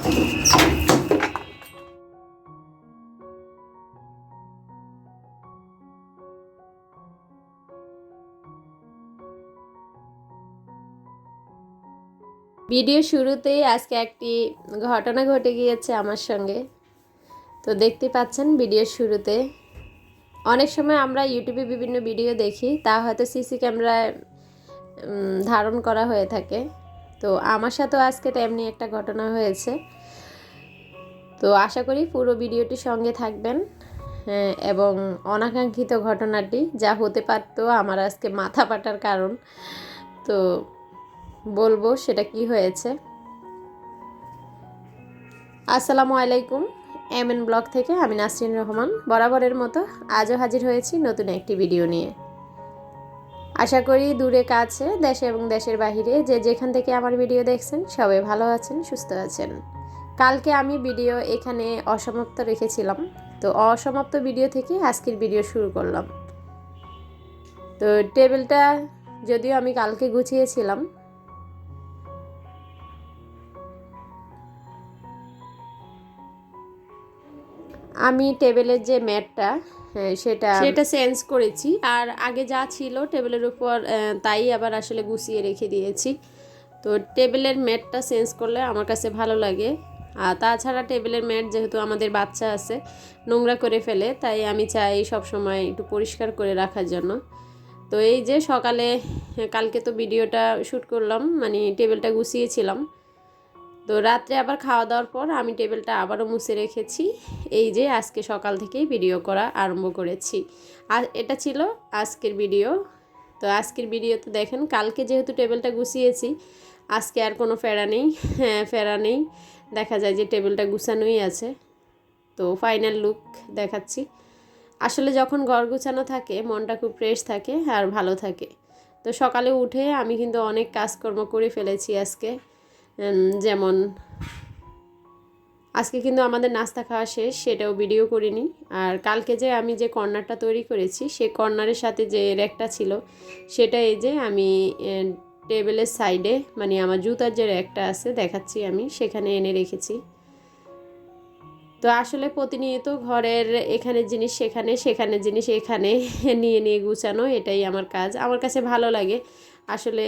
Video শুরুতেই আজকে একটি ঘটনা ঘটে গিয়েছে আমার সঙ্গে। তো দেখতে পাচ্ছেন ভিডিওর শুরুতে অনেক সময় আমরা ইউটিউবে বিভিন্ন ভিডিও দেখি, তা হয়তো সিসি ক্যামেরায় ধারণ করা হয়ে থাকে। তো আমার সাথেও আজকে তেমনি একটা ঘটনা হয়েছে। তো আশা করি পুরো ভিডিওটির সঙ্গে থাকবেন এবং অনাকাঙ্ক্ষিত ঘটনাটি যা হতে পারতো আমার আজকে মাথা ফাটার কারণ, তো বলবো সেটা কি হয়েছে। আসসালামু আলাইকুম, এমএন ব্লগ থেকে আমি নাসরিন রহমান বরাবরের মতো আজও হাজির হয়েছি নতুন একটি ভিডিও নিয়ে। আশা করি দূরে কাছে দেশে এবং দেশের বাহিরে যে যেখান থেকে আমার ভিডিও দেখছেন সবাই ভালো আছেন, সুস্থ আছেন। কালকে আমি ভিডিও এখানে অসমাপ্ত রেখেছিলাম, তো অসমাপ্ত ভিডিও থেকে আজকের ভিডিও শুরু করলাম। তো টেবিলটা যদিও আমি কালকে গুছিয়েছিলাম, আমি টেবিলের যে ম্যাটটা সেটা চেঞ্জ করেছি, আর আগে যা ছিল টেবিলের উপর তাই আবার আসলে গুছিয়ে রেখে দিয়েছি। তো টেবিলের ম্যাটটা চেঞ্জ করলে আমার কাছে ভালো লাগে। আর তাছাড়া টেবিলের ম্যাট যেহেতু আমাদের বাচ্চা আছে নোংরা করে ফেলে, তাই আমি চাই সব সময় একটু পরিষ্কার করে রাখার জন্য। তো এই যে সকালে কালকে তো ভিডিওটা শ্যুট করলাম, মানে টেবিলটা গুছিয়েছিলাম। তো রাত্রে আবার খাওয়া দাওয়ার পর আমি টেবিলটা আবারও মুছে রেখেছি। এই যে আজকে সকাল থেকেই ভিডিও করা আরম্ভ করেছি, আর এটা ছিল আজকের ভিডিও। তো আজকের ভিডিওতে দেখেন কালকে যেহেতু টেবিলটা গুছিয়েছি, আজকে আর কোনো ফেরা নেই, দেখা যায় যে টেবিলটা গুছানোই আছে। তো ফাইনাল লুক দেখাচ্ছি। আসলে যখন ঘর গুছানো থাকে মনটা খুব ফ্রেশ থাকে আর ভালো থাকে। তো সকালে উঠে আমি কিন্তু অনেক কাজকর্ম করে ফেলেছি আজকে। যেমন আজকে কিন্তু আমাদের নাস্তা খাওয়া শেষ, সেটাও ভিডিও করিনি। আর কালকে যে আমি যে কর্নারটা তৈরি করেছি সেই কর্নারের সাথে যে র্যাকটা ছিল সেটা এই যে আমি টেবিলের সাইডে, মানে আমার জুতার যে র্যাকটা আছে দেখাচ্ছি, আমি সেখানে এনে রেখেছি। তো আসলে প্রতিনিয়ত ঘরের এখানের জিনিস সেখানে, সেখানের জিনিস এখানে নিয়ে নিয়ে গুছানো, এটাই আমার কাজ। আমার কাছে ভালো লাগে আসলে।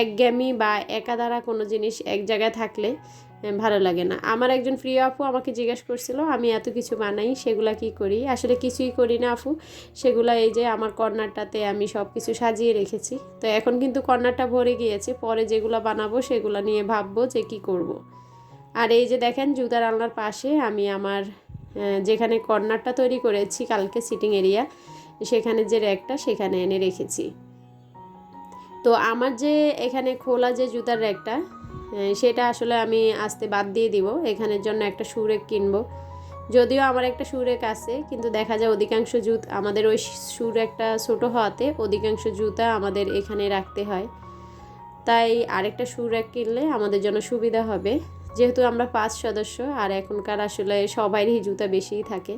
একঘেয়েমি বা একা দ্বারা কোনো জিনিস এক জায়গায় থাকলে ভালো লাগে না। আমার একজন প্রিয় আপু আমাকে জিজ্ঞাসা করছিল আমি এত কিছু বানাই সেগুলা কি করি। আসলে কিছুই করি না আপু, সেগুলা এই যে আমার কর্নারটাতে আমি সব কিছু সাজিয়ে রেখেছি। তো এখন কিন্তু কর্নারটা ভরে গিয়েছে, পরে যেগুলো বানাবো সেগুলো নিয়ে ভাববো যে কি করব। আর এই যে দেখেন জুতার আলনার পাশে আমি আমার যেখানে কর্নারটা তৈরি করেছি কালকে সিটিং এরিয়া, সেখানে যে র্যাকটা সেখানে এনে রেখেছি। তো আমার যে এখানে খোলা যে জুতার র্যাকটা সেটা আসলে আমি আস্তে বাদ দিয়ে দিব, এখানের জন্য একটা শু র্যাক কিনবো। যদিও আমার একটা শু র্যাক আছে, কিন্তু দেখা যায় অধিকাংশ আমাদের ওই শু র্যাকটা ছোটো হওয়াতে অধিকাংশ জুতা আমাদের এখানে রাখতে হয়। তাই আরেকটা শু র্যাক কিনলে আমাদের জন্য সুবিধা হবে, যেহেতু আমরা 5 সদস্য আর এখনকার আসলে সবাইরই জুতা বেশিই থাকে।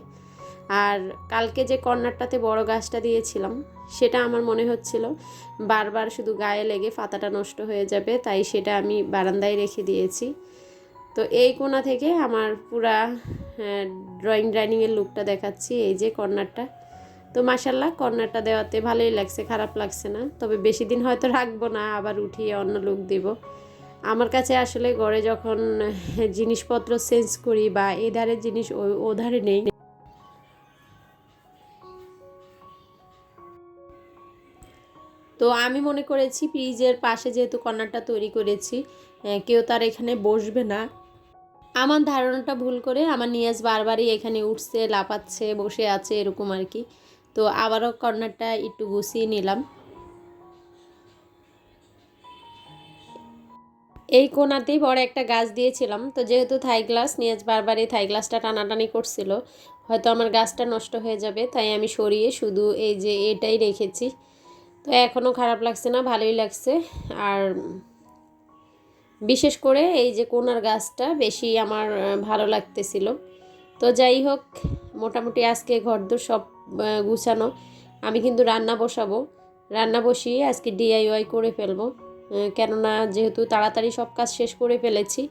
আর কালকে যে কর্নারটাতে বড় গাছটা দিয়েছিলাম সেটা আমার মনে হচ্ছিল বারবার শুধু গায়ে লেগে পাতাটা নষ্ট হয়ে যাবে, তাই সেটা আমি বারান্দায় রেখে দিয়েছি। তো এই কোণা থেকে আমার পুরা ড্রয়িং ডাইনিংয়ের লুকটা দেখাচ্ছি, এই যে কর্নারটা। তো মাশাল্লাহ কর্নারটা দেওয়াতে ভালোই লাগছে, খারাপ লাগছে না। তবে বেশি দিন হয়তো রাখবো না, আবার উঠিয়ে অন্য লুক দেব। আমার কাছে আসলে ঘরে যখন জিনিসপত্র চেঞ্জ করি বা এধারের জিনিস ওধারে নেই, তো আমি মনে করেছি ফ্রিজের পাশে যেহেতু কর্নারটা তৈরি করেছি কেউ তার এখানে বসবে না। আমার ধারণাটা ভুল করে আমার নিয়াজ বারবারই এখানে উঠছে, লাফাচ্ছে, বসে আছে এরকম আর কি। তো আবারও কর্নারটা একটু গুছিয়ে নিলাম। এই কোণাতেই বড় একটা গাছ দিয়েছিলাম, তো যেহেতু থাই গ্লাস, নিয়াজ বারবারই থাই গ্লাসটা টানাটানি করছিল, হয়তো আমার গাছটা নষ্ট হয়ে যাবে, তাই আমি সরিয়ে শুধু এই যে এটাই রেখেছি। তো এখনও খারাপ লাগছে না, ভালোই লাগছে। আর বিশেষ করে এই যে কোনার গাছটা বেশি আমার ভালো লাগতেছিল। তো যাই হোক, মোটামুটি আজকে ঘরদোর সব গুছানো। আমি কিন্তু রান্না বসাবো, রান্না বসিয়ে আজকে ডিআইওয়াই করে ফেলবো। কেননা যেহেতু তাড়াতাড়ি সব কাজ শেষ করে ফেলেছি,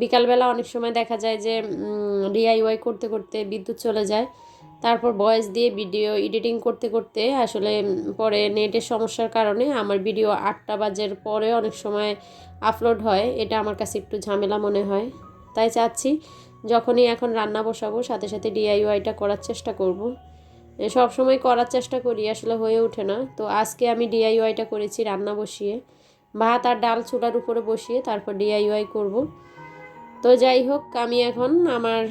বিকালবেলা অনেক সময় দেখা যায় যে ডিআইওয়াই করতে করতে বিদ্যুৎ চলে যায়, তারপর ভয়েস দিয়ে ভিডিও এডিটিং করতে করতে আসলে পরে নেটের সমস্যার কারণে আমার ভিডিও 8টা বাজের পরে অনেক সময় আপলোড হয়। এটা আমার কাছে একটু ঝামেলা মনে হয়। তাই চাচ্ছি যখনই এখন রান্না বসাবো সাথে সাথে ডিআইওয়াইটা করার চেষ্টা করব। সব সময় করার চেষ্টা করি, আসলে হয়ে ওঠে না। তো আজকে আমি ডিআইওয়াইটা করেছি রান্না বসিয়ে, ভাত আর ডাল চুলার উপরে বসিয়ে তারপর ডিআইওয়াই করব। তো যাই হোক, আমি এখন আমার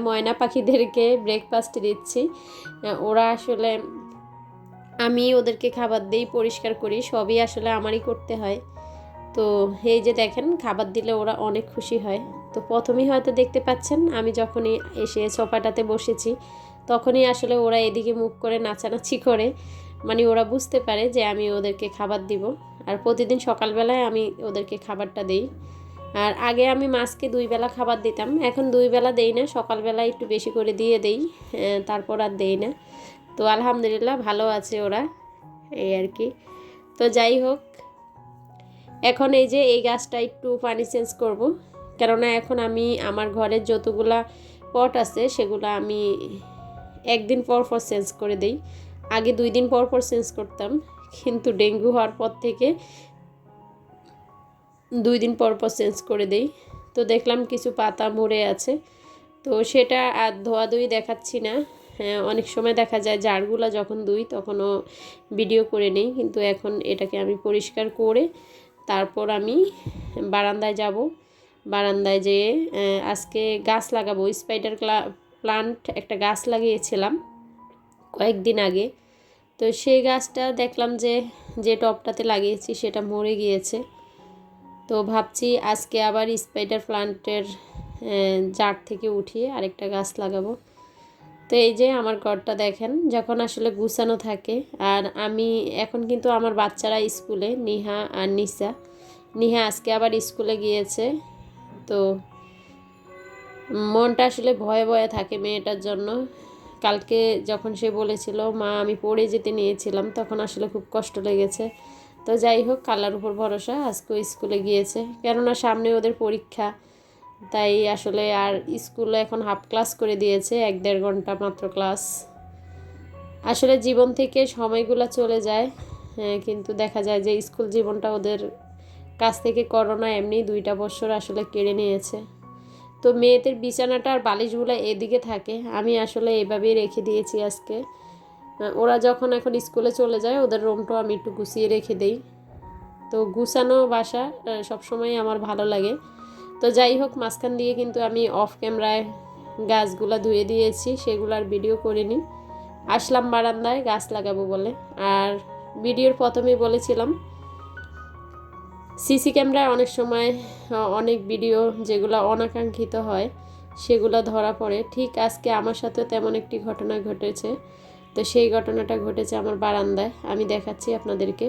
ময়না পাখিদেরকে ব্রেকফাস্ট দিচ্ছি। ওরা আসলে আমি ওদেরকে খাবার দিই, পরিষ্কার করি, সবই আসলে আমারই করতে হয়। তো এই যে দেখেন, খাবার দিলে ওরা অনেক খুশি হয়। তো প্রথমেই হয়তো দেখতে পাচ্ছেন আমি যখনই এসে সোফাটাতে বসেছি তখনই আসলে ওরা এদিকে মুখ করে নাচানাচি করে, মানে ওরা বুঝতে পারে যে আমি ওদেরকে খাবার দিব। আর প্রতিদিন সকালবেলায় আমি ওদেরকে খাবারটা দিই। আর আগে আমি মাছকে 2 বেলা খাবার দিতাম, এখন 2 বেলা দেই না, সকালবেলা একটু বেশি করে দিয়ে দেই, তারপর আর দেই না। তো আলহামদুলিল্লাহ ভালো আছে ওরা, এই আর কি। তো যাই হোক, এখন এই যে এই গাছটা একটু পানি চেঞ্জ করব, কেননা এখন আমি আমার ঘরের যতগুলা পট আছে সেগুলো আমি একদিন পর পর চেঞ্জ করে দেই। আগে 2 দিন পর পর চেঞ্জ করতাম, কিন্তু ডেঙ্গু হওয়ার পর থেকে 2 দিন পর পর চেঞ্জ করে দেই। তো দেখলাম কিছু পাতা মরে আছে, তো সেটা আর ধোয়াধুয়ি দেখাচ্ছি না। হ্যাঁ, অনেক সময় দেখা যায় জারগুলা যখন ধুই তখনও ভিডিও করে নেই, কিন্তু এখন এটাকে আমি পরিষ্কার করে তারপর আমি বারান্দায় যাব। বারান্দায় যেয়ে আজকে গাছ লাগাবো, স্পাইডার প্লান্ট একটা গাছ লাগিয়েছিলাম কয়েকদিন আগে। তো সেই গাছটা দেখলাম যে যে টবটাতে লাগিয়েছি সেটা মরে গিয়েছে। তো ভাবছি আজকে আবার স্পাইডার প্লান্টের জার থেকে উঠিয়ে আরেকটা গাছ লাগাবো। তো এই যে আমার ঘরটা দেখেন, যখন আসলে গুছানো থাকে। আর আমি এখন কিন্তু আমার বাচ্চারা স্কুলে, নিহা আর নিসা। নিহা আজকে আবার স্কুলে গিয়েছে। তো মনটা আসলে ভয়ে ভয়ে থাকে মেয়েটার জন্য। কালকে যখন সে বলেছিল মা আমি পড়ে যেতে নিয়েছিলাম, তখন আসলে খুব কষ্ট লেগেছে। তো যাই হোক, আল্লাহর উপর ভরসা, আজকে স্কুলে গিয়েছে, কেননা সামনে ওদের পরীক্ষা। তাই আসলে আর স্কুলে এখন হাফ ক্লাস করে দিয়েছে, 1-1.5 ঘন্টা মাত্র ক্লাস। আসলে জীবন থেকে সময়গুলো চলে যায়, কিন্তু দেখা যায় যে স্কুল জীবনটা ওদের কাছ থেকে করোনা এমনি 2টা বছর আসলে কেড়ে নিয়েছে। তো মেয়েদের বিছানাটা আর বালিশগুলো এদিকে থাকে, আমি আসলে এভাবেই রেখে দিয়েছি আজকে। ওরা যখন এখন স্কুলে চলে যায় ওদের রুমটাও আমি একটু গুছিয়ে রেখে দেই। তো গুছানো বাসা সবসময় আমার ভালো লাগে। তো যাই হোক, মাঝখান দিয়ে কিন্তু আমি অফ ক্যামেরায় গাছগুলা ধুয়ে দিয়েছি, সেগুলার ভিডিও করিনি। আসলাম বারান্দায় গাছ লাগাবো বলে। আর ভিডিওর প্রথমেই বলেছিলাম সিসি ক্যামেরায় অনেক সময় অনেক ভিডিও যেগুলো অনাকাঙ্ক্ষিত হয় সেগুলো ধরা পড়ে। ঠিক আজকে আমার সাথেও তেমন একটি ঘটনা ঘটেছে। তো সেই ঘটনাটা ঘটেছে আমার বারান্দায়, আমি দেখাচ্ছি আপনাদেরকে।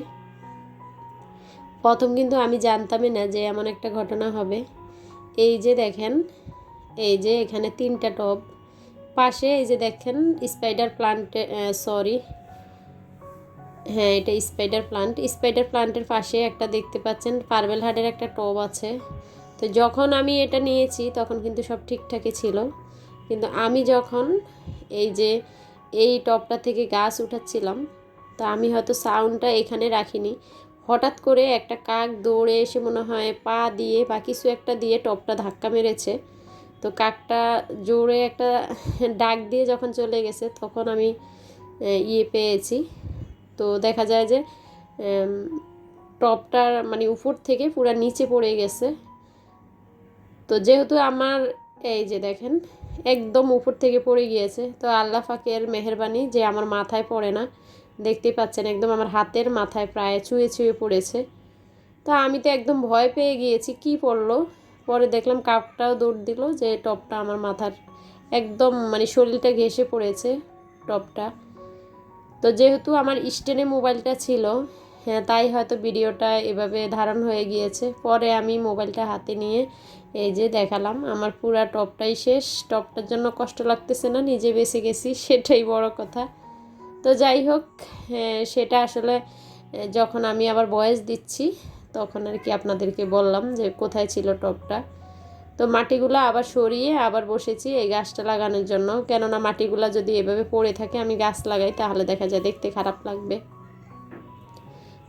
প্রথম কিন্তু আমি জানতামই না যে এমন একটা ঘটনা হবে। এই যে দেখেন, এই যে এখানে 3টা টব, পাশে এই যে দেখেন স্পাইডার প্লান্টে, সরি, হ্যাঁ এটা স্পাইডার প্লান্ট। স্পাইডার প্লান্টের পাশে একটা দেখতে পাচ্ছেন পার্পেল হার্টের একটা টব আছে। তো যখন আমি এটা নিয়েছি তখন কিন্তু সব ঠিকঠাকই ছিল, কিন্তু আমি যখন এই যে এই টবটা থেকে গাছ উঠাচ্ছিলাম, তো আমি হয়তো সাউন্ডটা এখানে রাখিনি, হঠাৎ করে একটা কাক দৌড়ে এসে মনে হয় পা দিয়ে বা কিছু একটা দিয়ে টবটা ধাক্কা মেরেছে। তো কাকটা জোরে একটা ডাক দিয়ে যখন চলে গেছে তখন আমি পেয়েছি। তো দেখা যায় যে টপটার মানে উপর থেকে পুরো নিচে পড়ে গেছে। তো যেহেতু আমার এই যে দেখেন একদম উপর থেকে পড়ে গিয়েছে, তো আল্লাহ পাকের মেহেরবানি যে আমার মাথায় পড়ে না, দেখতেই পাচ্ছেন একদম আমার হাতের মাথায় প্রায় ছুঁয়ে ছুঁয়ে পড়েছে। তো আমি তো একদম ভয় পেয়ে গিয়েছি, কি পড়লো। পরে দেখলাম কাকটাও দৌড় দিল যে টপটা আমার মাথার একদম মানে শরীরটা ঘেঁষে পড়েছে টপটা। তো যেহেতু আমার স্ট্যান্ডে মোবাইলটা ছিল, হ্যাঁ তাই হয়তো ভিডিওটা এভাবে ধারণ হয়ে গিয়েছে। পরে আমি মোবাইলটা হাতে নিয়ে এই যে দেখালাম, আমার পুরা টপটাই শেষ। টপটার জন্য কষ্ট লাগতেছে না, নিজে বেঁচে গেছি, সেটাই বড় কথা। তো যাই হোক, সেটা আসলে যখন আমি আবার ভয়েস দিচ্ছি তখন আর কি আপনাদেরকে বললাম যে কোথায় ছিল টপটা। তো মাটিগুলো আবার সরিয়ে আবার বসেছি এই গাছটা লাগানোর জন্য, কেননা মাটিগুলো যদি এভাবে পড়ে থাকে আমি গাছ লাগাই তাহলে দেখা যায় দেখতে খারাপ লাগবে।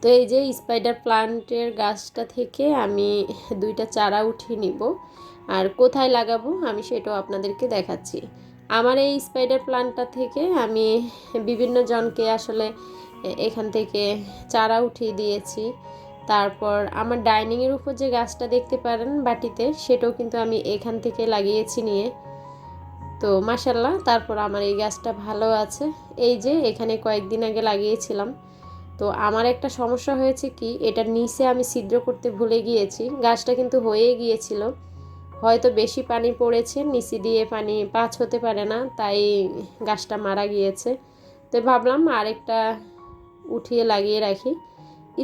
তো এই যে স্পাইডার প্লান্টের গাছটা থেকে আমি 2টা চারা উঠিয়ে নিব, আর কোথায় লাগাবো আমি সেটাও আপনাদেরকে দেখাচ্ছি। আমার এই স্পাইডার প্লান্টটা থেকে আমি বিভিন্ন জনকে আসলে এখান থেকে চারা উঠিয়ে দিয়েছি। তারপর আমার ডাইনিংয়ের উপর যে গাছটা দেখতে পারেন বাটিতে, সেটাও কিন্তু আমি এখান থেকে লাগিয়েছি নিয়ে। তো মাশাল্লাহ, তারপর আমার এই গাছটা ভালো আছে। এই যে এখানে কয়েকদিন আগে লাগিয়েছিলাম। তো আমার একটা সমস্যা হয়েছে কি, এটার নিচে আমি ছিদ্র করতে ভুলে গিয়েছি। গাছটা কিন্তু হয়ে গিয়েছিল, হয়তো বেশি পানি পড়েছে, নিচে দিয়ে পানি পাঁচ হতে পারে না, তাই গাছটা মারা গিয়েছে। তো ভাবলাম আরেকটা উঠিয়ে লাগিয়ে রাখি।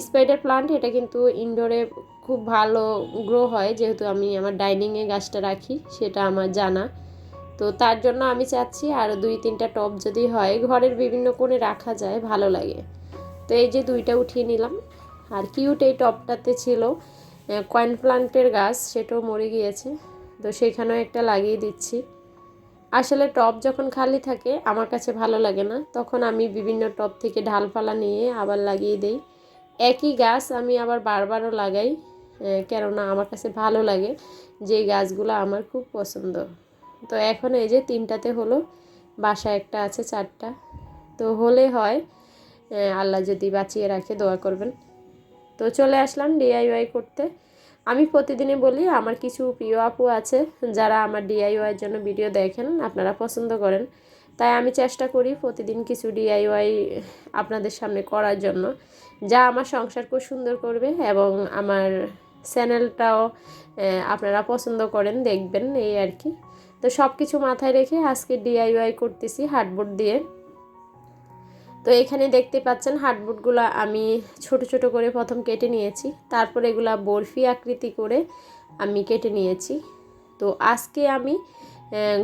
স্পাইডার প্লান্ট এটা কিন্তু ইনডোরে খুব ভালো গ্রো হয়, যেহেতু আমি আমার ডাইনিংয়ে গাছটা রাখি সেটা আমার জানা। তো তার জন্য আমি চাচ্ছি আরও 2-3টা টব যদি হয় ঘরের বিভিন্ন কোণে রাখা যায়, ভালো লাগে। তো এই যে 2টা উঠিয়ে নিলাম। আর কিউট এই টবটাতে ছিল কয়েন প্লান্টের গাছ, সেটাও মরে গিয়েছে, তো সেখানেও একটা লাগিয়ে দিচ্ছি। আসলে টব যখন খালি থাকে আমার কাছে ভালো লাগে না, তখন আমি বিভিন্ন টব থেকে ঢালপালা নিয়ে আবার লাগিয়ে দেই। একই গাছ আমি আবার বারবারও লাগাই, কেননা আমার কাছে ভালো লাগে, যে গাছগুলো আমার খুব পছন্দ। তো এখন এই যে 3টাতে হলো, বাসায় একটা আছে 4টা। তো হলে হয়, আল্লাহ যদি বাঁচিয়ে রাখে দোয়া করবেন। তো চলে আসলাম ডিআইওয়াই করতে। আমি প্রতিদিনই বলি আমার কিছু প্রিয় আপু আছে যারা আমার ডিআইওয়াইয়ের জন্য ভিডিও দেখেন, আপনারা পছন্দ করেন, তাই আমি চেষ্টা করি প্রতিদিন কিছু ডিআইওয়াই আপনাদের সামনে করার জন্য, যা আমার সংসার খুব সুন্দর করবে এবং আমার চ্যানেলটাও আপনারা পছন্দ করেন দেখবেন, এই আর কি। তো সব কিছু মাথায় রেখে আজকে ডিআইওয়াই করতেছি হার্ডবোর্ড দিয়ে। তো এখানে দেখতে পাচ্ছেন হার্ডবোর্ডগুলো আমি ছোট ছোট করে প্রথম কেটে নিয়েছি, তারপর এগুলা বরফি আকৃতি করে আমি কেটে নিয়েছি। তো আজকে আমি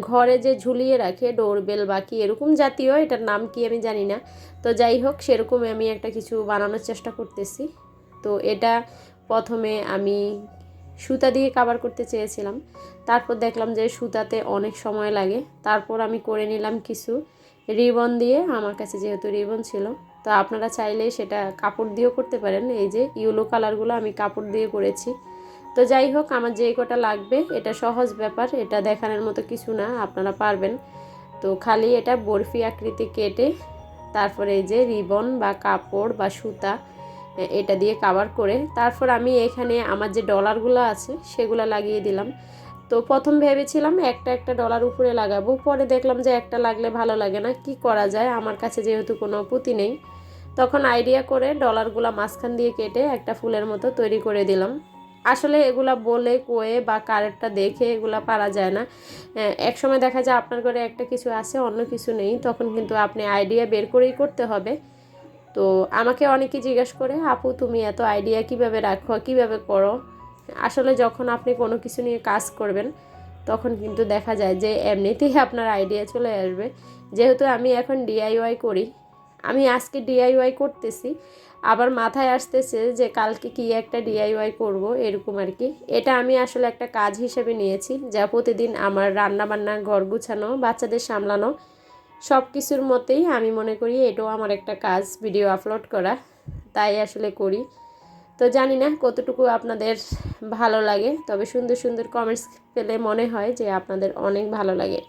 ঘরে যে ঝুলিয়ে রাখে ডোরবেল বা কি এরকম জাতীয়, এটার নাম কি আমি জানি না, তো যাই হোক সেরকম আমি একটা কিছু বানানোর চেষ্টা করতেছি। তো এটা প্রথমে আমি সুতা দিয়ে কভার করতে চেয়েছিলাম, তারপর দেখলাম যে সুতাতে অনেক সময় লাগে, তারপর আমি করে নিলাম কিছু রিবন দিয়ে। আমার কাছে যেহেতু রিবন ছিল, তো আপনারা চাইলে সেটা কাপড় দিয়েও করতে পারেন। এই যে ইয়েলো কালারগুলো আমি কাপড় দিয়ে করেছি। তো যাই হোক, আমার যে কটা লাগবে, এটা সহজ ব্যাপার, এটা দেখানোর মতো কিছু না, আপনারা পারবেন। তো খালি এটা বরফি আকৃতি কেটে তারপরে এই যে রিবন বা কাপড় বা সুতা এটা দিয়ে কভার করে তারপর আমি এখানে আমার যে ডলারগুলো আছে সেগুলো লাগিয়ে দিলাম। তো প্রথম ভেবেছিলাম একটা একটা ডলার উপরে লাগাবো, পরে দেখলাম যে একটা লাগলে ভালো লাগে না, কি করা যায়, আমার কাছে যেহেতু কোনো পুঁতি নেই, তখন আইডিয়া করে ডলারগুলো মাঝখান দিয়ে কেটে একটা ফুলের মতো তৈরি করে দিলাম। আসলে এগুলা বলে কয়ে বা কারেক্টটা দেখে এগুলা পারা যায় না। এক সময় দেখা যায় আপনার ঘরে একটা কিছু আছে অন্য কিছু নেই, তখন কিন্তু আপনি আইডিয়া বের করেই করতে হবে। তো আমাকে অনেকে জিজ্ঞাসা করে, আপু তুমি এত আইডিয়া কিভাবে রাখো, কিভাবে করো? আসলে যখন আপনি কোনো কিছু নিয়ে কাজ করবেন তখন কিন্তু দেখা যায় যে এমনিতেই আপনার আইডিয়া চলে আসবে। যেহেতু আমি এখন ডিআইওয়াই করি, আমি আজকে ডিআইওয়াই করতেছি, আবার মাথায় আসতেছে যে কালকে কি একটা ডিআইওয়াই করব, এরকম আর কি। এটা আমি আসলে একটা কাজ হিসেবে নিয়েছি, যা প্রতিদিন আমার রান্না বান্না, ঘর গুছানো, বাচ্চাদের সামলানো সব কিছুর মতেই আমি মনে করি এটাও আমার একটা কাজ, ভিডিও আপলোড করা, তাই আসলে করি। তো জানি না কতটুকু আপনাদের ভালো লাগে, তবে সুন্দর সুন্দর কমেন্টস পেলে মনে হয় যে আপনাদের অনেক ভালো লাগে।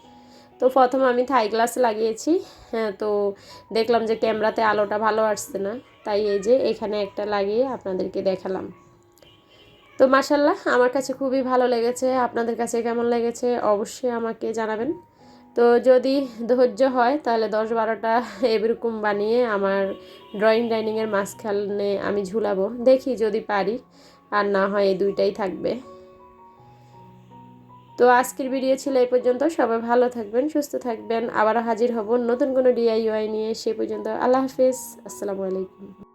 তো প্রথম আমি থাই গ্লাস লাগিয়েছি, হ্যাঁ, তো দেখলাম যে ক্যামেরাতে আলোটা ভালো আসছে না, তাই এই যে এখানে একটা লাগিয়ে আপনাদেরকে দেখালাম। তো মাশাল্লাহ আমার কাছে খুবই ভালো লেগেছে, আপনাদের কাছে কেমন লেগেছে অবশ্যই আমাকে জানাবেন। তো যদি ধৈর্য হয় তাহলে 10-12টা এরকম বানিয়ে আমার ড্রয়িং ডাইনিংয়ের মাঝখানে আমি ঝুলাবো, দেখি যদি পারি, আর না হয় এই 2টাই থাকবে। তো আজকের ভিডিও ছিল এই পর্যন্ত, সবাই ভালো থাকবেন, সুস্থ থাকবেন, আবারও হাজির হব নতুন কোনো ডিআইওয়াই নিয়ে। সে পর্যন্ত আল্লাহ হাফেজ, আসসালামু আলাইকুম।